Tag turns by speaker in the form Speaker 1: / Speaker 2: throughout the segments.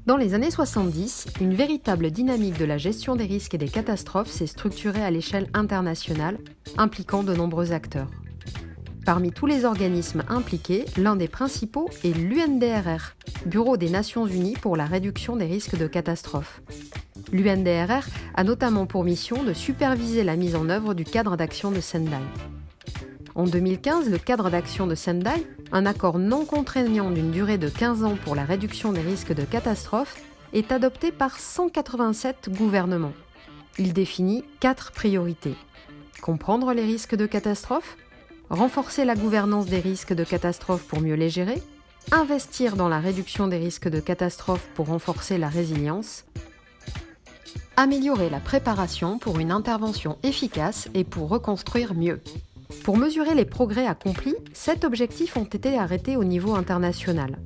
Speaker 1: Dans les années 70, une véritable dynamique de la gestion des risques et des catastrophes s'est structurée à l'échelle internationale, impliquant de nombreux acteurs. Parmi tous les organismes impliqués, l'un des principaux est l'UNDRR, Bureau des Nations Unies pour la réduction des risques de catastrophes. L'UNDRR a notamment pour mission de superviser la mise en œuvre du cadre d'action de Sendai. En 2015, le cadre d'action de Sendai, un accord non contraignant d'une durée de 15 ans pour la réduction des risques de catastrophes, est adopté par 187 gouvernements. Il définit 4 priorités. Comprendre les risques de catastrophes, renforcer la gouvernance des risques de catastrophes pour mieux les gérer, investir dans la réduction des risques de catastrophes pour renforcer la résilience, améliorer la préparation pour une intervention efficace et pour reconstruire mieux. Pour mesurer les progrès accomplis, 7 objectifs ont été arrêtés au niveau international.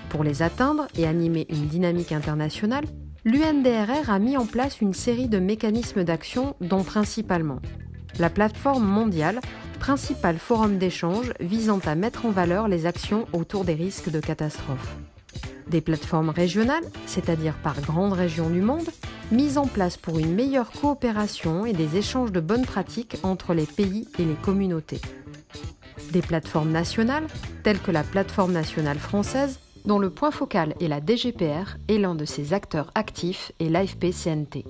Speaker 1: Pour les atteindre et animer une dynamique internationale, l'UNDRR a mis en place une série de mécanismes d'action, dont principalement la plateforme mondiale, principal forum d'échange visant à mettre en valeur les actions autour des risques de catastrophes. Des plateformes régionales, c'est-à-dire par grandes régions du monde, mises en place pour une meilleure coopération et des échanges de bonnes pratiques entre les pays et les communautés. Des plateformes nationales, telles que la plateforme nationale française, dont le point focal est la DGPR et l'un de ses acteurs actifs est l'AFP-CNT.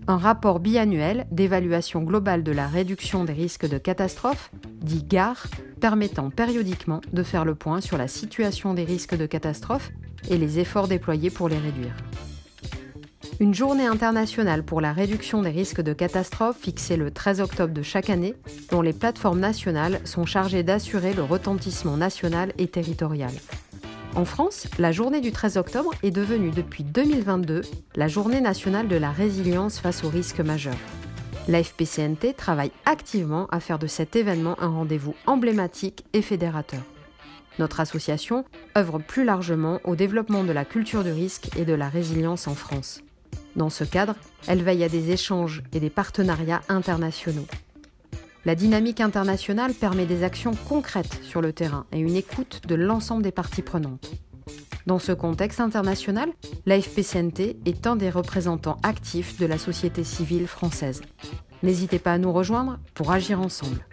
Speaker 1: Un rapport biannuel d'évaluation globale de la réduction des risques de catastrophes, dit GAR, permettant périodiquement de faire le point sur la situation des risques de catastrophes et les efforts déployés pour les réduire. Une journée internationale pour la réduction des risques de catastrophes fixée le 13 octobre de chaque année, dont les plateformes nationales sont chargées d'assurer le retentissement national et territorial. En France, la journée du 13 octobre est devenue depuis 2022 la journée nationale de la résilience face aux risques majeurs. L'AFP-CNT travaille activement à faire de cet événement un rendez-vous emblématique et fédérateur. Notre association œuvre plus largement au développement de la culture du risque et de la résilience en France. Dans ce cadre, elle veille à des échanges et des partenariats internationaux. La dynamique internationale permet des actions concrètes sur le terrain et une écoute de l'ensemble des parties prenantes. Dans ce contexte international, l'AFP-CNT est un des représentants actifs de la société civile française. N'hésitez pas à nous rejoindre pour agir ensemble.